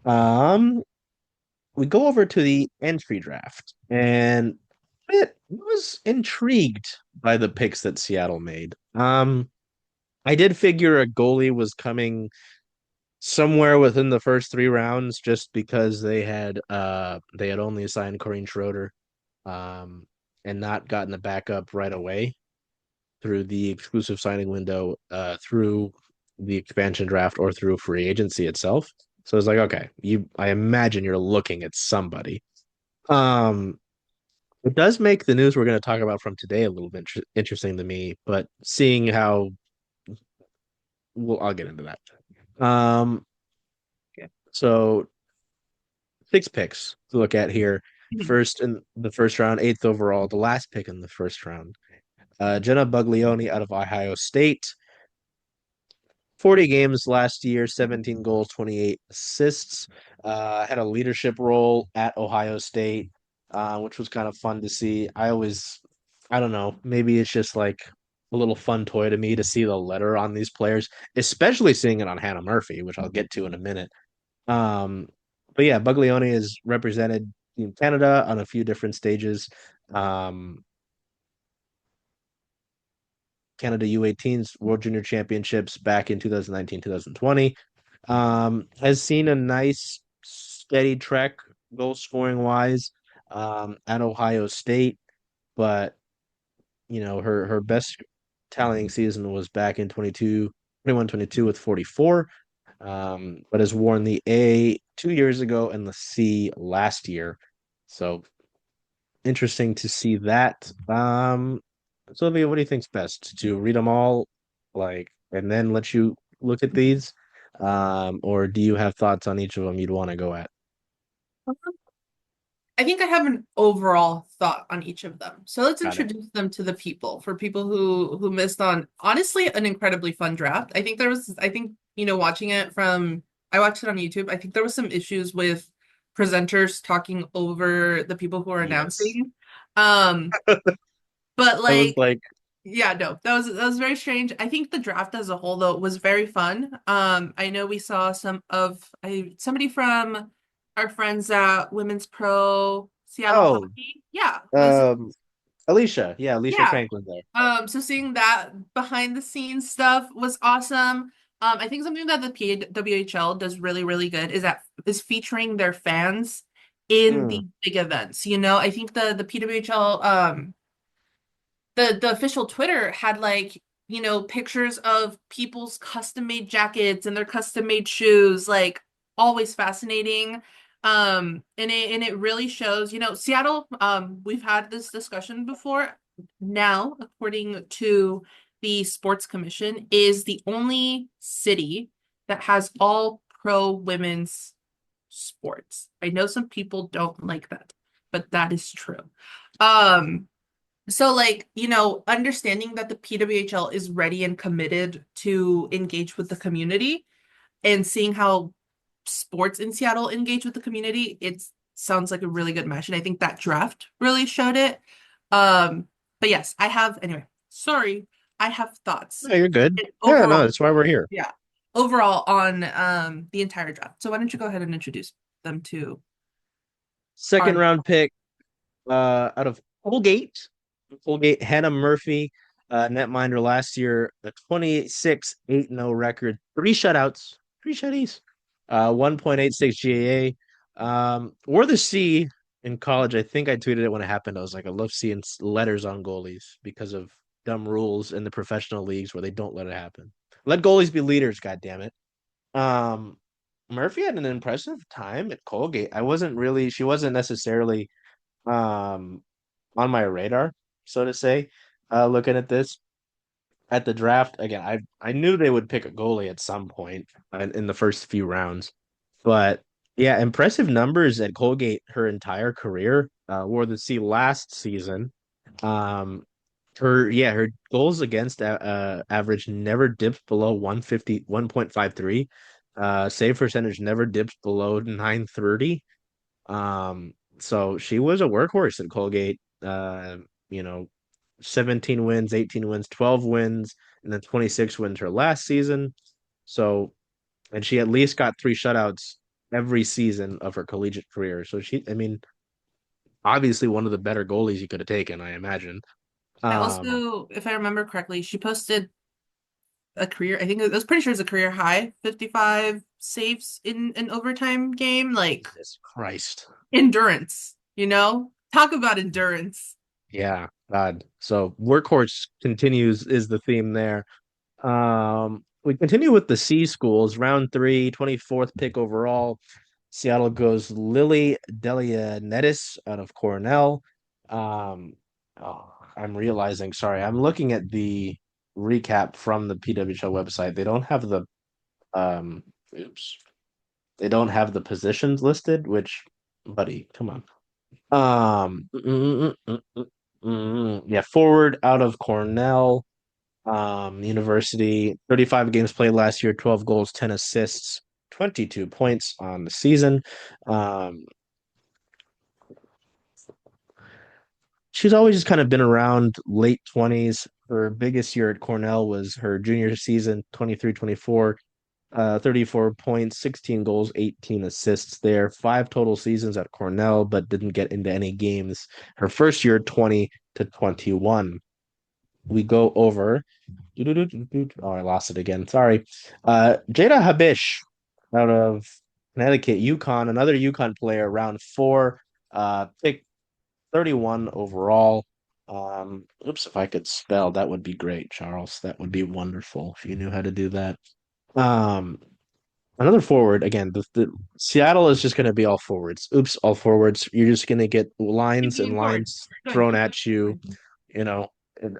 Um, we go over to the entry draft, and it was intrigued by the picks that Seattle made. I did figure a goalie was coming somewhere within the first three rounds, just because they had only signed Corrine Schroeder, um, and not gotten a backup right away through the exclusive signing window, through the expansion draft or through free agency itself. So it's like, okay, I imagine you're looking at somebody. Um, it does make the news we're going to talk about from today a little bit interesting to me, but seeing how, well, I'll get into that. Um, so six picks to look at here. Mhm. First in the first round, eighth overall, the last pick in the first round. Jenna Buglioni out of Ohio State. 40 games last year, 17 goals, 28 assists. Had a leadership role at Ohio State, which was kind of fun to see. I don't know, maybe it's just like a little fun toy to me to see the letter on these players, especially seeing it on Hannah Murphy, which I'll get to in a minute. Um, but yeah, Buglioni has represented Team Canada on a few different stages. Um, Canada U18s World Junior Championships back in 2019, 2020. Has seen a nice steady trek goal scoring wise, at Ohio State, but her best tallying season was back in 21-22 with 44, but has worn the A 2 years ago and the C last year. So interesting to see that. Sylvia, what do you think's best? To read them all, like, and then let you look at these, or do you have thoughts on each of them you'd want to go at? I think I have an overall thought on each of them. So let's Got it. introduce them to the people for people who missed on honestly an incredibly fun draft. I think watching it from I watched it on YouTube. I think there was some issues with presenters talking over the people who are Yes. announcing. Um, but I was like like, yeah, no, that was very strange. I think the draft as a whole though was very fun. I know we saw somebody from our friends at Women's Pro Seattle oh, Hockey. Yeah, was um, Alicia. Yeah, Alicia yeah. Franklin there. So seeing that behind the scenes stuff was awesome. I think something that the PWHL does really, really good is featuring their fans in Mm. the big events. I think the PWHL the official Twitter had pictures of people's custom made jackets and their custom made shoes, like always fascinating. And it really shows, Seattle, we've had this discussion before. Now, according to the Sports Commission, is the only city that has all pro women's sports. I know some people don't like that, but that is true. Um, so understanding that the PWHL is ready and committed to engage with the community and seeing how sports in Seattle engage with the community, it sounds like a really good match. And I think that draft really showed it. Um, but yes, anyway, sorry, I have thoughts No, you're good. Yeah, no, overall. that's why we're here. Yeah. Overall on the entire draft. So why don't you go ahead and introduce them to Second our round pick, out of Colgate, Hannah Murphy, netminder last year, a 26 8-0 record, three shutouts, three shutties, 1.86 GAA. Or the C in college. I think I tweeted it when it happened. I was like, I love seeing letters on goalies because of dumb rules in the professional leagues where they don't let it happen. Let goalies be leaders, God damn it. Um, Murphy had an impressive time at Colgate. She wasn't necessarily um on my radar, so to say. Looking at this at the draft again, I knew they would pick a goalie at some point in the first few rounds, but yeah, impressive numbers at Colgate her entire career. Wore the C last season. Um, her goals against average never dipped below 150, 1.53. Save percentage never dipped below 930. So she was a workhorse at Colgate. You know, 17 wins, 18 wins, 12 wins, and then 26 wins her last season. So, and she at least got three shutouts every season of her collegiate career. So I mean, obviously one of the better goalies you could have taken, I imagine. I Um, also, if I remember correctly, she posted a career, I think I was pretty sure it's a career high, 55 saves in an overtime game. Like Jesus Christ. endurance, you know? Talk about endurance. Yeah, God. So workhorse continues is the theme there. We continue with the C schools, round three, 24th pick overall. Seattle goes Lily Delia Nettis out of Cornell. Um, oh, I'm realizing, sorry, I'm looking at the recap from the PWHL website. They don't have the um oops. They don't have the positions listed, which buddy, come on. Um, mm, mm, mm, mm, yeah, forward out of Cornell University. 35 games played last year, 12 goals, 10 assists, 22 points on the season. Um, she's always just kind of been around late 20s. Her biggest year at Cornell was her junior season, 23-24. 34 points, 16 goals, 18 assists there. Five total seasons at Cornell, but didn't get into any games. Her first year, 20-21. We go over. Oh, I lost it again. Sorry. Jada Habish out of Connecticut, Yukon, another Yukon player, round four, pick 31 overall. Oops, if I could spell, that would be great, Charles. That would be wonderful if you knew how to do that. Um, Another forward again. The Seattle is just going to be all forwards. Oops, all forwards. You're just going to get Keep lines and going forward. lines Keep going, thrown keep going, at keep you. going. You know, and,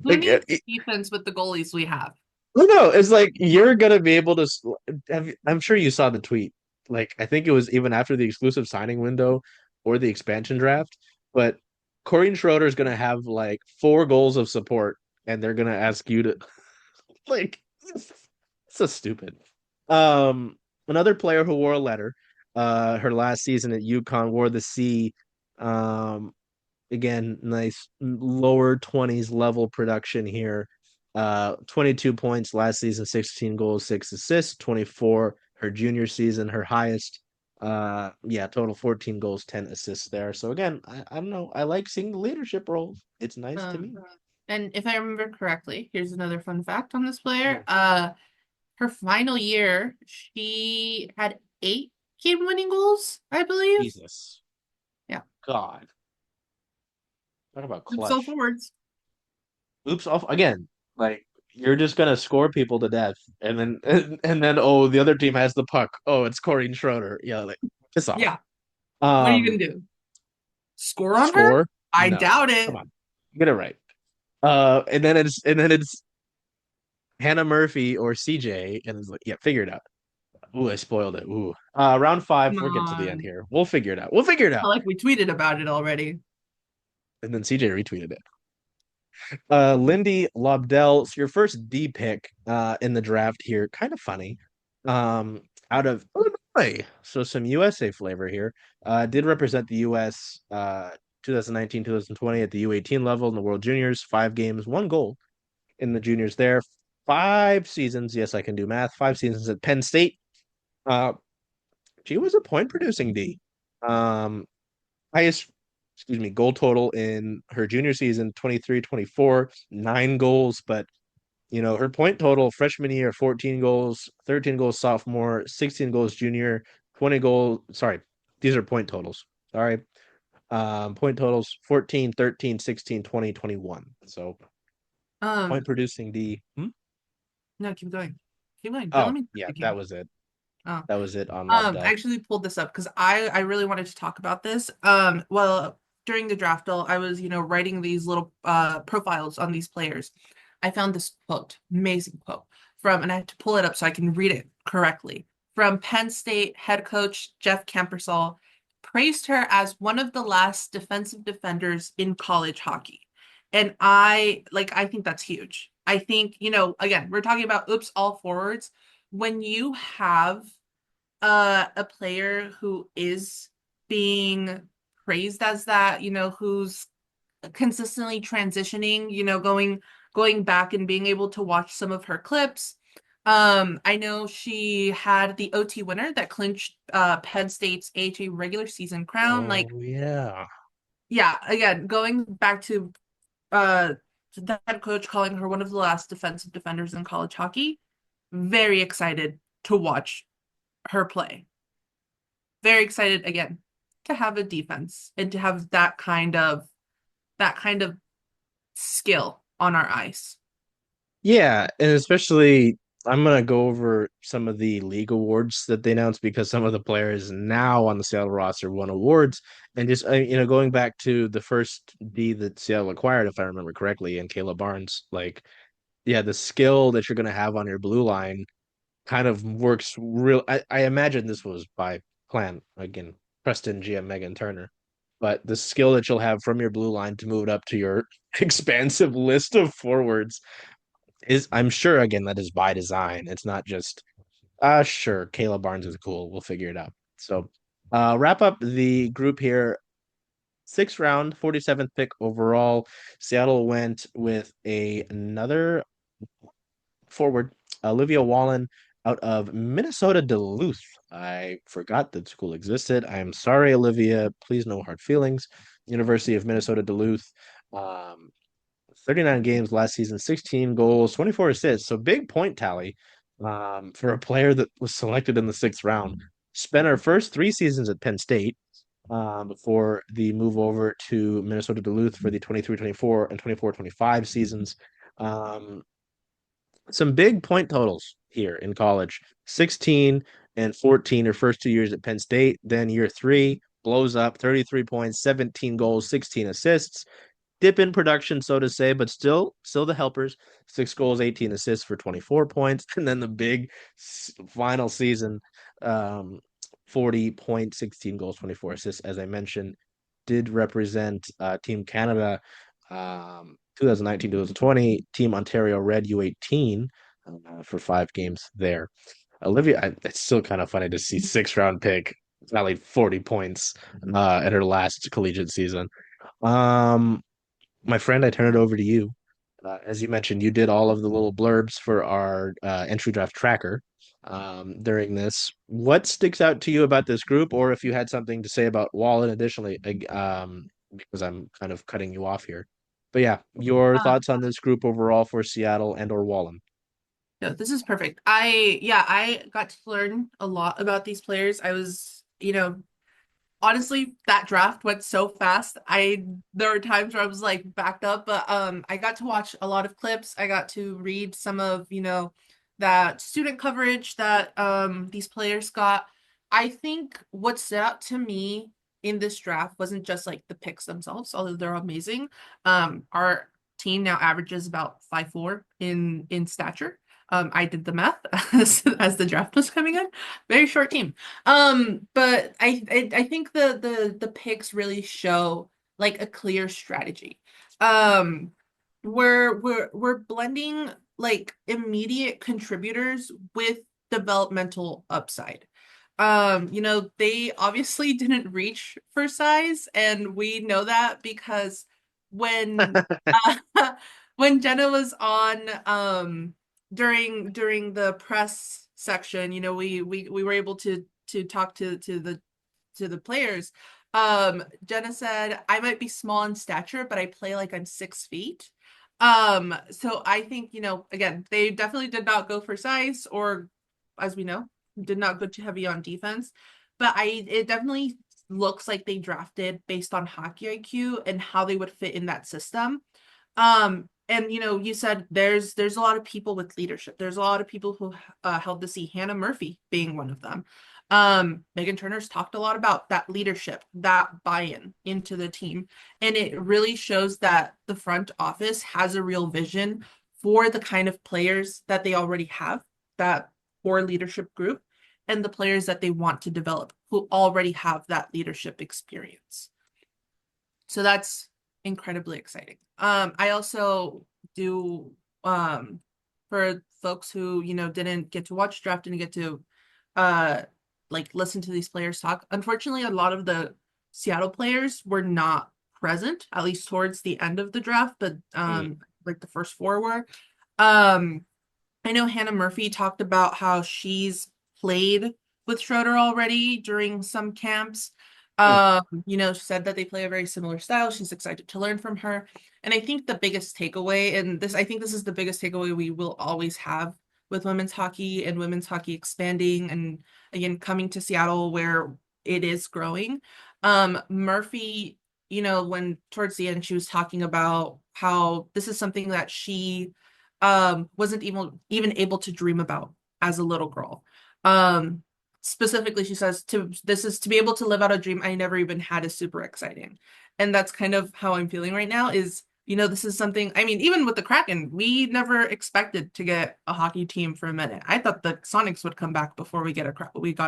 Who like needs defense with the goalies we have? no, it's like you're gonna be able to. I'm sure you saw the tweet. Like I think it was even after the exclusive signing window or the expansion draft. But Corey Schroeder is gonna have like 4 goals of support, and they're gonna ask you to like. It's so stupid. Um, Another player who wore a letter. Her last season at UConn wore the C. Um, Again, nice lower 20s level production here. 22 points last season, 16 goals, 6 assists, 24 her junior season, her highest. Yeah, total 14 goals, 10 assists there. So again, I don't know. I like seeing the leadership roles. It's nice to Um, me. and if I remember correctly, here's another fun fact on this player. Mm. Her final year, she had 8 game-winning goals, I believe. Jesus. Yeah. God. Talk about So clutch. forwards. Oops, off again. Like you're just gonna score people to death, and then oh, the other team has the puck. Oh, it's Corey Schroeder. Yeah, like piss off. Yeah. What are you Um, gonna do? Score on her? Score? I No. doubt Come it. on. Get it right. And then it's Hannah Murphy or CJ, and it's like, yeah, figure it out. Ooh, I spoiled it. Ooh. Round five, Come we're getting to the end on. here. We'll figure it out. We'll figure it out. Not like we tweeted about it already. And then CJ retweeted it. Lindy Lobdell, so your first D pick in the draft here. Kind of funny. Out of Illinois. So some USA flavor here. Did represent the US 2019, 2020 at the U18 level in the World Juniors, 5 games, 1 goal in the juniors there. 5 seasons. Yes, I can do math. 5 seasons at Penn State. Uh, she was a point producing D. Um, Highest, excuse me, goal total in her junior season, 23-24, 9 goals. But, her point total freshman year, 14 goals, 13 goals sophomore, 16 goals junior, 20 goals. Sorry, these are point totals. Sorry. Point totals 14, 13, 16, 20, 21. So point Um, producing D. Hmm? no, keep going. Keep going. Don't let Oh, me yeah, break you. that was it. Oh. That was it on I Lobdell. actually pulled this up because I really wanted to talk about this. Well, during the draft, I was, writing these little profiles on these players. I found this quote, amazing quote and I had to pull it up so I can read it correctly. From Penn State head coach Jeff Campersall, praised her as one of the last defensive defenders in college hockey. And I think that's huge. I think, again, we're talking about oops, all forwards. When you have a player who is being praised as that, who's consistently transitioning, going back and being able to watch some of her clips, I know she had the OT winner that clinched Penn State's AHA regular season crown. Like, Oh yeah. yeah, again, going back uh to the head coach calling her one of the last defensive defenders in college hockey. Very excited to watch her play. Very excited again to have a defense and to have that kind of skill on our ice. Yeah, and especially I'm gonna go over some of the league awards that they announced because some of the players now on the Seattle roster won awards, and just going back to the first D that Seattle acquired, if I remember correctly, and Caleb Barnes, like yeah, the skill that you're gonna have on your blue line kind of works real. I imagine this was by plan again, Preston GM Megan Turner, but the skill that you'll have from your blue line to move it up to your expansive list of forwards is I'm sure again that is by design. It's not just sure, Caleb Barnes is cool. We'll figure it out. So wrap up the group here. Sixth round, 47th pick overall. Seattle went with another forward, Olivia Wallen out of Minnesota Duluth. I forgot that school existed. I am sorry, Olivia. Please, no hard feelings. University of Minnesota Duluth. Um, 39 games last season, 16 goals, 24 assists. So big point tally for a player that was selected in the sixth round. Spent our first three seasons at Penn State before the move over to Minnesota Duluth for the 23-24 and 24-25 seasons. Um, some big point totals here in college 16 and 14 her first 2 years at Penn State. Then year three blows up 33 points, 17 goals, 16 assists dip in production, so to say, but still the helpers. 6 goals, 18 assists for 24 points, and then the big final season, 40 points, 16 goals, 24 assists. As I mentioned, did represent Team Canada, 2019, 2020, Team Ontario Red U18 for 5 games there. Olivia, it's still kind of funny to see six-round pick rallied 40 points in her last collegiate season. Um, my friend, I turn it over to you. As you mentioned, you did all of the little blurbs for our entry draft tracker during this. What sticks out to you about this group, or if you had something to say about Wallen additionally, because I'm kind of cutting you off here. But yeah, your Uh, thoughts on this group overall for Seattle and or Wallen. no, this is perfect. I got to learn a lot about these players. I was, honestly, that draft went so fast. There were times where I was like backed up, but I got to watch a lot of clips. I got to read some of, that student coverage that these players got. I think what stood out to me in this draft wasn't just like the picks themselves, although they're amazing. Our team now averages about 5'4" in stature. I did the math as the draft was coming in. Very short team. But I think the picks really show like a clear strategy. Um, we're blending like immediate contributors with developmental upside. They obviously didn't reach for size, and we know that because when when Jenna was on during the press section, we were able to talk to the players. Jenna said, I might be small in stature, but I play like I'm 6 feet. So I think, again, they definitely did not go for size or, as we know, did not go too heavy on defense. But it definitely looks like they drafted based on hockey IQ and how they would fit in that system. And you said there's a lot of people with leadership. There's a lot of people who held the seat, Hannah Murphy being one of them. Megan Turner's talked a lot about that leadership, that buy-in into the team. And it really shows that the front office has a real vision for the kind of players that they already have, that core leadership group, and the players that they want to develop who already have that leadership experience. So that's incredibly exciting. I also do for folks who, didn't get to watch draft, didn't get to uh like listen to these players talk. Unfortunately, a lot of the Seattle players were not present, at least towards the end of the draft, but Mm. like the first four were. Um I know Hannah Murphy talked about how she's played with Schroeder already during some camps. Hmm. She said that they play a very similar style. She's excited to learn from her. And I think the biggest takeaway, and I think this is the biggest takeaway we will always have with women's hockey and women's hockey expanding and again coming to Seattle where it is growing. Murphy, when towards the end she was talking about how this is something that she wasn't even able to dream about as a little girl. Um, Specifically, she says to this is to be able to live out a dream I never even had is super exciting. And that's kind of how I'm feeling right now is, this is something, I mean, even with the Kraken, we never expected to get a hockey team for a minute. I thought the Sonics would come back before we got a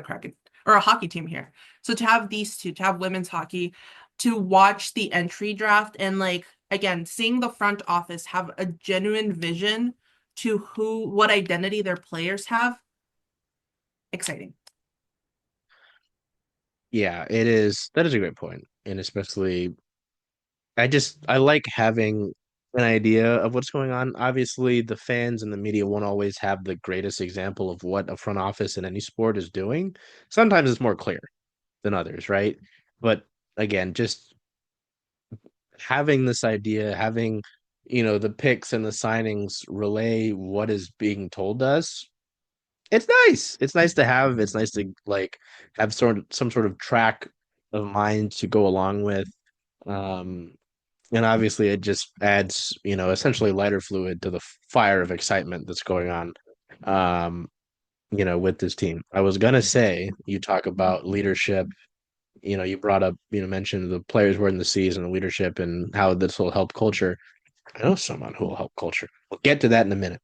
Kraken or a hockey team here. So to have these two, to have women's hockey, to watch the entry draft and like again, seeing the front office have a genuine vision to what identity their players have, exciting. Yeah, it is. That is a great point. And especially, I like having an idea of what's going on. Obviously, the fans and the media won't always have the greatest example of what a front office in any sport is doing. Sometimes it's more clear than others, right? But again, just having this idea, having, the picks and the signings relay what is being told to us, it's nice. It's nice to have. It's nice to like have some sort of track of mind to go along with. Um, and obviously it just adds, essentially lighter fluid to the fire of excitement that's going on. Um, with this team. I was gonna say, you talk about leadership, you brought up, mentioned the players were in the season, the leadership and how this will help culture. I know someone who will help culture. We'll get to that in a minute.